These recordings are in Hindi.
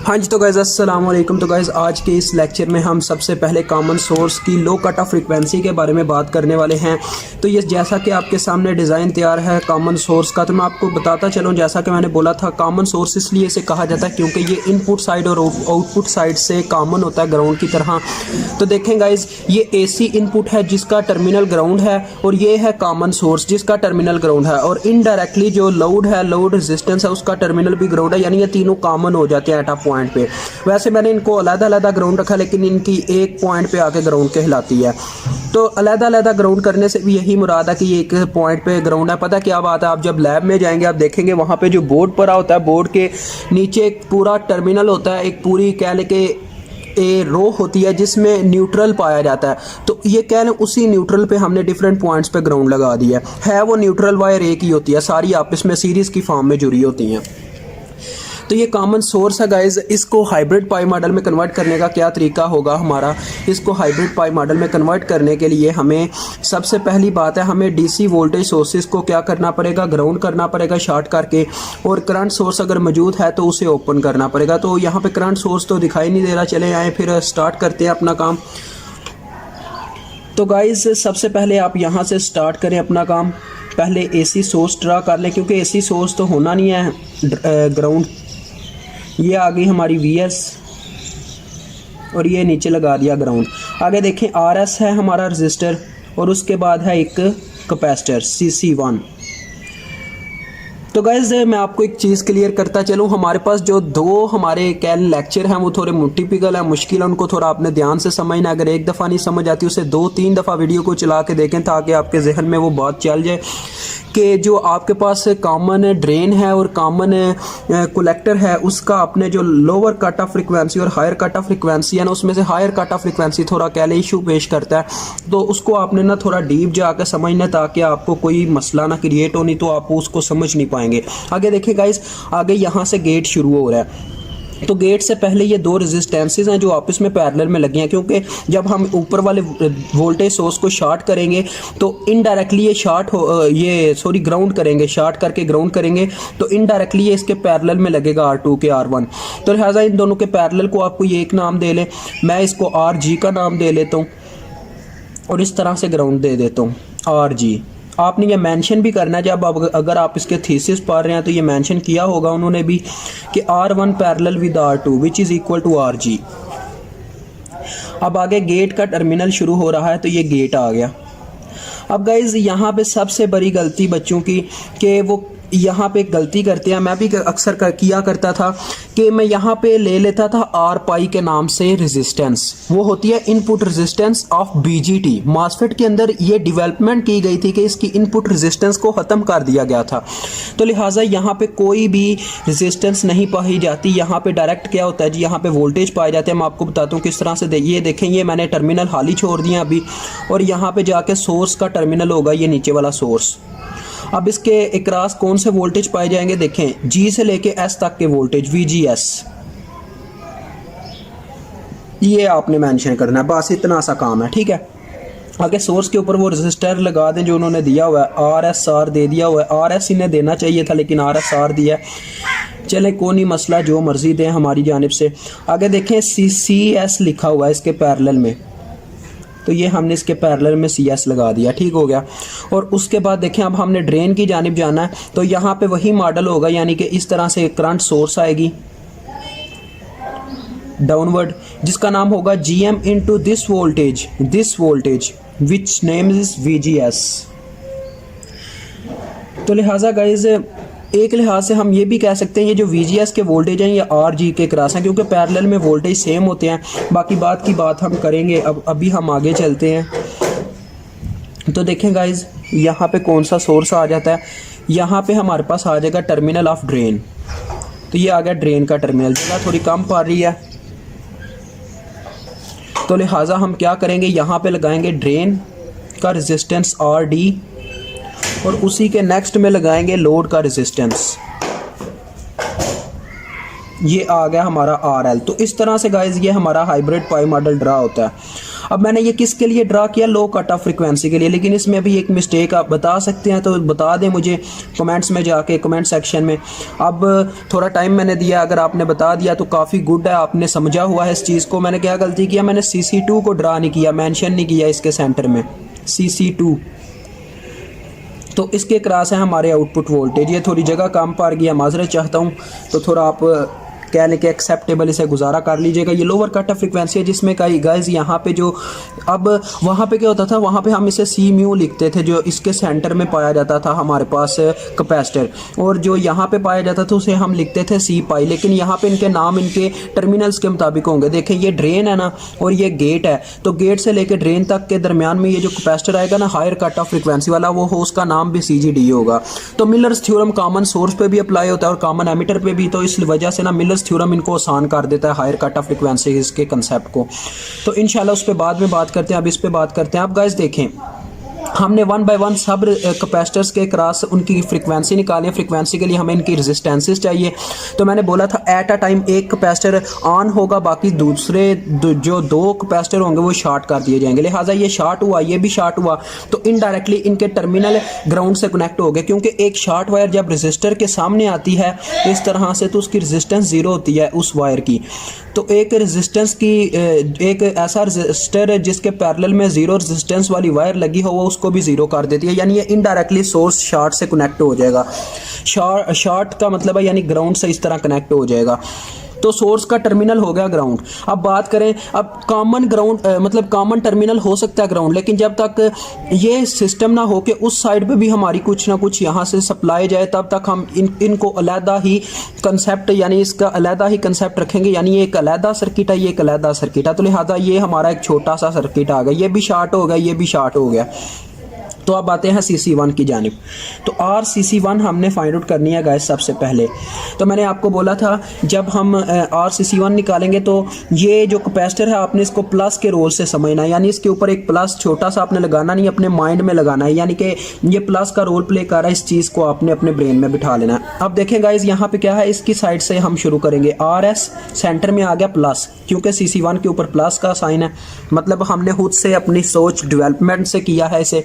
हाँ जी, तो गाइज़ अस्सलाम वालेकुम। तो गाइज़ आज के इस लेक्चर में हम सबसे पहले कॉमन सोर्स की लो कट ऑफ फ्रीक्वेंसी के बारे में बात करने वाले हैं। तो ये जैसा कि आपके सामने डिज़ाइन तैयार है कॉमन सोर्स का, तो मैं आपको बताता चलूँ। जैसा कि मैंने बोला था, कॉमन सोर्स इसलिए इसे कहा जाता है क्योंकि ये इनपुट साइड और आउटपुट साइड से कॉमन होता है ग्राउंड की तरह। तो देखें गाइज़, ये AC इनपुट है जिसका टर्मिनल ग्राउंड है, और ये है कॉमन सोर्स जिसका टर्मिनल ग्राउंड है। और इनडायरेक्टली जो लोड है, लोड रेजिस्टेंस है, उसका टर्मिनल भी ग्राउंड है, यानी ये तीनों कॉमन हो जाते हैं एट अ पॉइंट पे। वैसे मैंने इनको अलग-अलग ग्राउंड रखा, लेकिन इनकी एक पॉइंट पे आके ग्राउंड कहलाती है। तो अलग-अलग ग्राउंड करने से भी यही मुराद है कि ये एक पॉइंट पे ग्राउंड है। पता क्या बात है, आप जब लैब में जाएंगे आप देखेंगे वहाँ पे जो बोर्ड पड़ा होता है, बोर्ड के नीचे एक पूरा टर्मिनल होता है, एक पूरी कह ले के ए रो होती है जिसमें न्यूट्रल पाया जाता है। तो ये कह लें उसी न्यूट्रल पे हमने डिफरेंट पॉइंट्स पे ग्राउंड लगा दिया है। वो न्यूट्रल वायर एक ही होती है, सारी आपस में सीरीज़ की फॉर्म में जुड़ी होती हैं। तो ये कॉमन सोर्स है गाइज। इसको हाइब्रिड पाई मॉडल में कन्वर्ट करने का क्या तरीका होगा हमारा, इसको हाइब्रिड पाई मॉडल में कन्वर्ट करने के लिए हमें सबसे पहली बात है, हमें DC वोल्टेज सोर्सेज को क्या करना पड़ेगा, ग्राउंड करना पड़ेगा शॉर्ट करके। और करंट सोर्स अगर मौजूद है तो उसे ओपन करना पड़ेगा। तो यहाँ पे करंट सोर्स तो दिखाई नहीं दे रहा, चले आए फिर स्टार्ट करते हैं अपना काम। तो गाइज सबसे पहले आप यहाँ से स्टार्ट करें अपना काम। पहले AC सोर्स ड्रा कर लें, क्योंकि AC सोर्स तो होना नहीं है ग्राउंड। ये आ गई हमारी VS और ये नीचे लगा दिया ग्राउंड। आगे देखें RS है हमारा रजिस्टर, और उसके बाद है एक कैपेसिटर CC1। तो गाइज मैं आपको एक चीज़ क्लियर करता चलूँ, हमारे पास जो दो हमारे कैल लेक्चर हैं वो थोड़े टिपिकल है, मुश्किल है, उनको थोड़ा आपने ध्यान से समझना। अगर एक दफ़ा नहीं समझ आती उसे 2-3 दफ़ा वीडियो को चला के देखें, ताकि आपके जहन में वो बात चल जाए कि जो आपके पास कॉमन ड्रेन है और कॉमन कलेक्टर है, उसका अपने जो लोअर कट ऑफ फ्रिक्वेंसी और हायर कट ऑफ फ्रिक्वेंसी है ना, उसमें से हायर कट ऑफ फ्रिक्वेंसी थोड़ा कह ले इशू पेश करता है। तो उसको आपने ना थोड़ा डीप जाकर समझना, ताकि आपको कोई मसला ना क्रिएट हो, नहीं तो आप उसको समझ नहीं पाएंगे। आगे देखिए गाइस, आगे यहाँ से गेट शुरू हो रहा है। तो गेट से पहले ये दो रेजिस्टेंसेस हैं जो आपस में पैरेलल में लगे हैं, क्योंकि जब हम ऊपर वाले वोल्टेज सोर्स को शॉर्ट करेंगे तो इनडायरेक्टली ये ग्राउंड करेंगे, शॉर्ट करके ग्राउंड करेंगे, तो इनडायरेक्टली ये इसके पैरेलल में लगेगा R2 के R1। तो लिहाजा इन दोनों के पैरेलल को आपको ये एक नाम दे लें, मैं इसको RG का नाम दे लेता हूँ, और इस तरह से ग्राउंड दे देता हूँ RG। आपने ये मेंशन भी करना है, जब अगर आप इसके थीसिस पढ़ रहे हैं तो ये मेंशन किया होगा उन्होंने भी कि R1 parallel with R2 which is equal to RG। अब आगे गेट का टर्मिनल शुरू हो रहा है, तो ये गेट आ गया। अब गाइज यहाँ पे सबसे बड़ी गलती बच्चों की कि वो यहाँ पे गलती करते हैं, मैं भी अक्सर किया करता था कि मैं यहाँ पे ले लेता था R पाई के नाम से रेजिस्टेंस। वो होती है input resistance of BGT। MOSFET के अंदर ये डेवलपमेंट की गई थी कि इसकी इनपुट रेजिस्टेंस को ख़त्म कर दिया गया था, तो लिहाजा यहाँ पे कोई भी रेजिस्टेंस नहीं पाई जाती। यहाँ पे डायरेक्ट क्या होता है जी, यहाँ पे वोल्टेज पाए जाते हैं। मैं आपको बताता हूँ किस तरह से। ये देखें, ये मैंने टर्मिनल खाली छोड़ दिया अभी, और यहाँ पे जाके सोर्स का टर्मिनल होगा, ये नीचे वाला सोर्स। अब इसके अक्रॉस कौन से वोल्टेज पाए जाएंगे, देखें G से लेके S तक के वोल्टेज VGS, ये आपने मेंशन करना है। बस इतना सा काम है, ठीक है। आगे सोर्स के ऊपर वो रेजिस्टर लगा दें जो उन्होंने दिया हुआ है, RSR दे दिया हुआ है। RS इन्हें देना चाहिए था, लेकिन RSR दिया है। चले कोई नहीं मसला, जो मर्जी दें हमारी जानिब से। आगे देखें CS लिखा हुआ है इसके पैरेलल में, तो ये हमने इसके पैरेलल में CS लगा दिया, ठीक हो गया। और उसके बाद देखें, अब हमने ड्रेन की जानिब जाना है, तो यहाँ पे वही मॉडल होगा, यानी कि इस तरह से करंट सोर्स आएगी डाउनवर्ड, जिसका नाम होगा GM into this voltage which name is VGS। तो लिहाजा गाइज एक लिहाज से हम ये भी कह सकते हैं ये जो VGS के वोल्टेज हैं ये RG के क्रॉस हैं, क्योंकि पैरेलल में वोल्टेज सेम होते हैं। बाकी बात की बात हम करेंगे, अभी हम आगे चलते हैं। तो देखें गाइज, यहाँ पे कौन सा सोर्स आ जाता है, यहाँ पे हमारे पास आ जाएगा टर्मिनल ऑफ ड्रेन। तो ये आ गया ड्रेन का टर्मिनल, जगह थोड़ी कम पड़ रही है, तो लिहाजा हम क्या करेंगे, यहाँ पे लगाएंगे ड्रेन का रेजिस्टेंस RD, और उसी के नेक्स्ट में लगाएंगे लोड का रेजिस्टेंस, ये आ गया हमारा RL। तो इस तरह से गाइज ये हमारा हाइब्रिड पाई मॉडल ड्रा होता है। अब मैंने ये किसके लिए ड्रा किया, लो कट ऑफ फ्रिक्वेंसी के लिए, लेकिन इसमें भी एक मिस्टेक आप बता सकते हैं तो बता दें मुझे कमेंट्स में जाके, कमेंट सेक्शन में। अब थोड़ा टाइम मैंने दिया, अगर आपने बता दिया तो काफ़ी गुड है, आपने समझा हुआ है इस चीज़ को। मैंने क्या गलती किया, मैंने CC2 को ड्रा नहीं किया, मेंशन नहीं किया इसके सेंटर में CC2। तो इसके क्रॉस है हमारे आउटपुट वोल्टेज। ये थोड़ी जगह कम पड़ गया, माजरत चाहता हूँ, तो थोड़ा आप कह लें कि एक्सेप्टेबल इसे गुजारा कर लीजिएगा। ये लोअर कट ऑफ फ्रिक्वेंसी है जिसमें कई गाइस यहाँ पे जो, अब वहाँ पे क्या होता था, वहाँ पे हम इसे सी म्यू लिखते थे, जो इसके सेंटर में पाया जाता था हमारे पास कैपेसिटर, और जो यहाँ पे पाया जाता था उसे हम लिखते थे सी पाई। लेकिन यहाँ पे इनके नाम इनके टर्मिनल्स के मुताबिक होंगे। देखें ये ड्रेन है ना, और ये गेट है, तो गेट से लेकर ड्रेन तक के दरमियान में ये जो कैपेसिटर आएगा ना हायर कट ऑफ फ्रिक्वेंसी वाला, वो हो उसका नाम भी CGD होगा। तो मिलर्स थ्योरम कॉमन सोर्स पे भी अप्लाई होता है और कॉमन एमिटर पे भी, तो इस वजह से ना मिलर्स थ्योरम इनको आसान कर देता है हायर कट ऑफ फ्रीक्वेंसी इसके कंसेप्ट को। तो इंशाल्लाह उस पर बाद में बात करते हैं, अब इस पे बात करते हैं। अब गाइस देखें, हमने 1 बाय 1 सब कैपेसिटर्स के क्रॉस उनकी फ्रीक्वेंसी निकाली है। फ्रीक्वेंसी के लिए हमें इनकी रेजिस्टेंसेस चाहिए। तो मैंने बोला था एट अ टाइम एक कैपेसिटर ऑन होगा, बाकी दूसरे जो 2 कैपेसिटर होंगे वो शॉर्ट कर दिए जाएंगे। लिहाजा ये शॉर्ट हुआ, ये भी शॉर्ट हुआ, तो इनडायरेक्टली इनके टर्मिनल ग्राउंड से कनेक्ट हो गए, क्योंकि एक शॉर्ट वायर जब रजिस्टर के सामने आती है इस तरह से, तो उसकी रेजिस्टेंस 0 होती है उस वायर की। तो एक रेजिस्टेंस की, एक ऐसा रजिस्टर जिसके पैरेलल में 0 रेजिस्टेंस वाली वायर लगी हो वो उसको भी 0 कर देती है, यानी ये इनडायरेक्टली सोर्स शॉर्ट से कनेक्ट हो जाएगा। शॉर्ट का मतलब है यानी ग्राउंड से इस तरह कनेक्ट हो जाएगा। तो सोर्स का टर्मिनल हो गया ग्राउंड। अब बात करें, अब कॉमन ग्राउंड मतलब कॉमन टर्मिनल हो सकता है ग्राउंड, लेकिन जब तक ये सिस्टम ना हो कि उस साइड पे भी हमारी कुछ ना कुछ यहाँ से सप्लाई जाए, तब तक हम इनको अलहदा ही कंसेप्ट, यानी इसका अलहदा ही कंसेप्ट रखेंगे। यानी ये एक अलहदा सर्किट है, ये एक अलहदा सर्किट है। तो लिहाजा ये हमारा एक छोटा सा सर्किट आ गया, ये भी शॉर्ट हो गया, ये भी शॉर्ट हो गया। तो अब आते हैं CC1 की जानिब। तो RCC1 हमने फाइंड आउट करनी है गाइस सबसे पहले। तो मैंने आपको बोला था जब हम RCC1 निकालेंगे तो ये जो कैपेसिटर है आपने इसको प्लस के रोल से समझना है, यानी इसके ऊपर एक प्लस छोटा सा आपने लगाना नहीं, अपने माइंड में लगाना है, यानी कि ये प्लस का रोल प्ले कर रहा है, इस चीज़ को आपने अपने ब्रेन में बिठा लेना है। अब देखें गाइस यहाँ पे क्या है, इसकी साइड से हम शुरू करेंगे। RS सेंटर में आ गया प्लस, क्योंकि CC1 के ऊपर प्लस का साइन है, मतलब हमने खुद से अपनी सोच डेवलपमेंट से किया है इसे।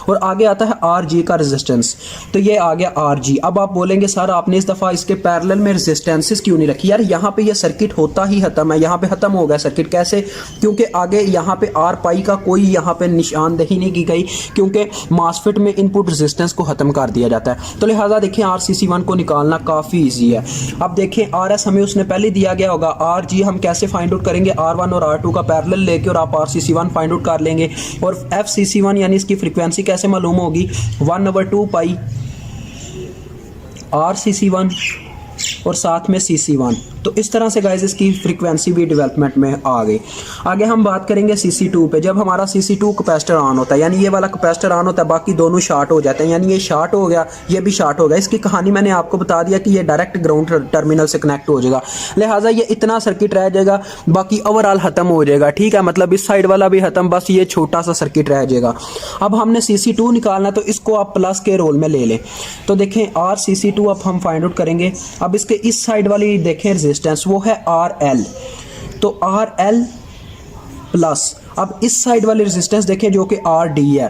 और आगे आता है RG का रेजिस्टेंस, तो ये आ गया RG। अब आप बोलेंगे सर आपने इस दफ़ा इसके पैरेलल में रेजिस्टेंसेस क्यों नहीं रखी? यार यहाँ पे ये सर्किट होता ही खत्म है, यहाँ पे ख़त्म हो गया सर्किट। कैसे? क्योंकि आगे यहाँ पे R पाई का कोई यहाँ पे निशानदेही नहीं की गई, क्योंकि मासफेट में इनपुट रेजिस्टेंस को ख़त्म कर दिया जाता है। तो लिहाजा देखें RCC1 को निकालना काफ़ी ईजी है। अब देखें RS हमें उसने पहले दिया गया होगा, RG हम कैसे फाइंड आउट करेंगे? R1 और R2 का पैरेलल लेके और आप RCC1 फाइंड आउट कर लेंगे। और FCC1 यानी इसकी फ्रीक्वेंसी कैसे मालूम होगी? 1/2 पाई RCC1 और साथ में CC1। तो इस तरह से गाइस इसकी फ्रीक्वेंसी भी डेवलपमेंट में आ गई। आगे हम बात करेंगे CC2 पे। जब हमारा CC2 कैपेसिटर ऑन होता है, यानी ये वाला कैपेसिटर ऑन होता है, बाकी दोनों शॉर्ट हो जाते हैं, यानी ये शॉर्ट हो गया, ये भी शॉर्ट हो गया। इसकी कहानी मैंने आपको बता दिया कि ये डायरेक्ट ग्राउंड टर्मिनल से कनेक्ट हो जाएगा, लिहाजा ये इतना सर्किट रह जाएगा, बाकी ओवरऑल खत्म हो जाएगा। ठीक है, मतलब इस साइड वाला भी खत्म, बस ये छोटा सा सर्किट रह जाएगा। अब हमने CC2 निकालना, तो इसको आप प्लस के रोल में ले लें। तो देखें RCC2 अब हम फाइंड आउट करेंगे। अब इसके इस साइड वाली देखें रेजिस्टेंस, वो है RL, तो RL प्लस। अब इस साइड वाली रेजिस्टेंस देखें जो कि RD है,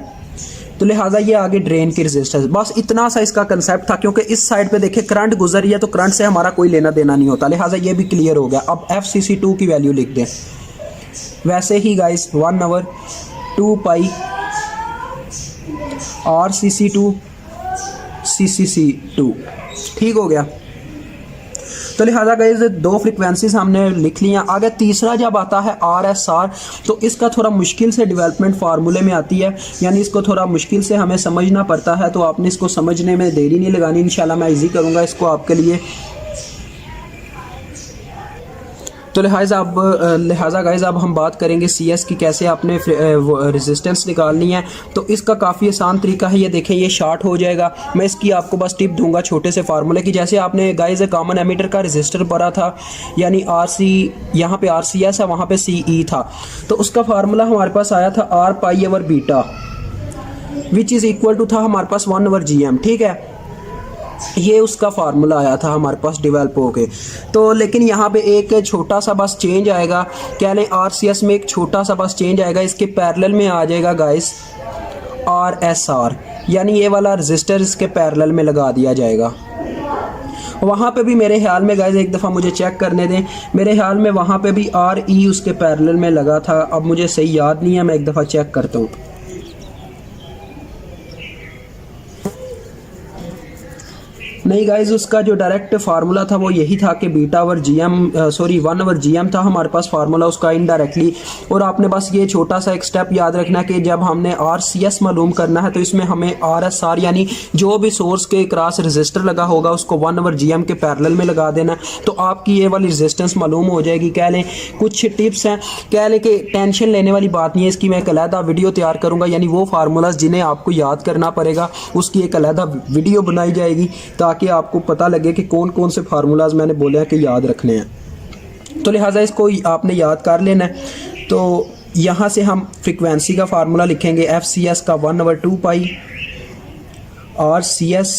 तो लिहाजा ये आगे ड्रेन की रेजिस्टेंस। बस इतना सा इसका कंसेप्ट था, क्योंकि इस साइड पे देखें करंट गुजर रही है, तो करंट से हमारा कोई लेना देना नहीं होता, लिहाजा ये भी क्लियर हो गया। अब FCC2 की वैल्यू लिख दें। वैसे ही गाइस 1/2 पाई RCC2 CCC2, ठीक हो गया। तो लिहाजा गाइस 2 फ्रीक्वेंसीज हमने लिख ली हैं। आगे तीसरा जब आता है RSR, तो इसका थोड़ा मुश्किल से डेवलपमेंट फार्मूले में आती है, यानी इसको थोड़ा मुश्किल से हमें समझना पड़ता है। तो आपने इसको समझने में देरी नहीं लगानी, इंशाल्लाह मैं इजी करूँगा इसको आपके लिए। तो लिहाजा गाइस अब हम बात करेंगे CS की, कैसे आपने रेजिस्टेंस निकालनी है। तो इसका काफ़ी आसान तरीका है, ये देखें ये शॉर्ट हो जाएगा। मैं इसकी आपको बस टिप दूंगा छोटे से फार्मूले की। जैसे आपने गाइस कॉमन एमीटर का रेजिस्टर भरा था, यानी RC, यहाँ पे RCS है, वहाँ पे CE था, तो उसका फार्मूला हमारे पास आया था R pi over beta, which is equal to था हमारे पास 1/GM। ठीक है, ये उसका फार्मूला आया था हमारे पास डेवलप होके। तो लेकिन यहाँ पे एक छोटा सा बस चेंज आएगा, क्या लें RCS में एक छोटा सा बस चेंज आएगा, इसके पैरेलल में आ जाएगा गाइस RSR, यानी ये वाला रजिस्टर इसके पैरेलल में लगा दिया जाएगा। वहाँ पे भी मेरे ख्याल में गाइस एक दफ़ा मुझे चेक करने दें, मेरे ख्याल में वहाँ पे भी RE उसके पैरेलल में लगा था, अब मुझे सही याद नहीं है, मैं एक दफ़ा चेक करता हूँ। नहीं गाइज, उसका जो डायरेक्ट फार्मूला था वो यही था कि beta over GM 1 over GM था हमारे पास फार्मूला उसका इनडायरेक्टली। और आपने बस ये छोटा सा एक स्टेप याद रखना कि जब हमने RCS मालूम करना है तो इसमें हमें RSR यानी जो भी सोर्स के क्रॉस रजिस्टर लगा होगा उसको 1 ओवर GM के पैरेलल में लगा देना, तो आपकी ये वाली रेजिस्टेंस मालूम हो जाएगी। कह लें कुछ टिप्स हैं, कह लें कि टेंशन लेने वाली बात नहीं है, इसकी मैं एक अलहदा वीडियो तैयार करूँगा, यानी वो फार्मूलाज जिन्हें आपको याद करना पड़ेगा उसकी एक अलहदा वीडियो बनाई जाएगी ताकि आपको पता लगे कि कौन कौन से फार्मूलाज मैंने बोले हैं कि याद रखने हैं। तो लिहाजा इसको आपने याद कर लेना है। तो यहाँ से हम फ्रीक्वेंसी का फार्मूला लिखेंगे FCS का 1 ओवर 2 पाई RCS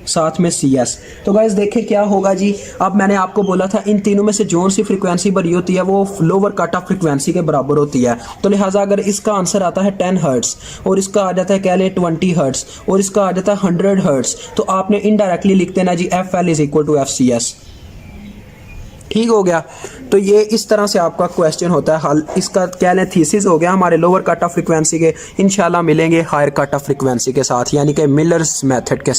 साथ में CS। तो गाइस देखें क्या होगा जी, अब मैंने आपको बोला था इन तीनों में से जोन सी फ्रीक्वेंसी भरी होती है वो लोअर कट ऑफ फ्रीक्वेंसी के बराबर होती है। तो लिहाजा अगर इसका आंसर आता है 10 हर्ट्स और इसका आ जाता है कह लें 20 हर्ट्स और इसका आ जाता है 100 हर्ट्स, तो आपने इनडायरेक्टली लिख देना जी FL is equal to FCS। ठीक हो गया। तो ये इस तरह से आपका क्वेश्चन होता है हल। इसका कह लें थीसिस हो गया हमारे लोअर कट ऑफ फ्रीक्वेंसी के। इंशाल्लाह मिलेंगे हायर कट ऑफ फ्रीक्वेंसी के साथ, यानी कि मिलर्स मेथड के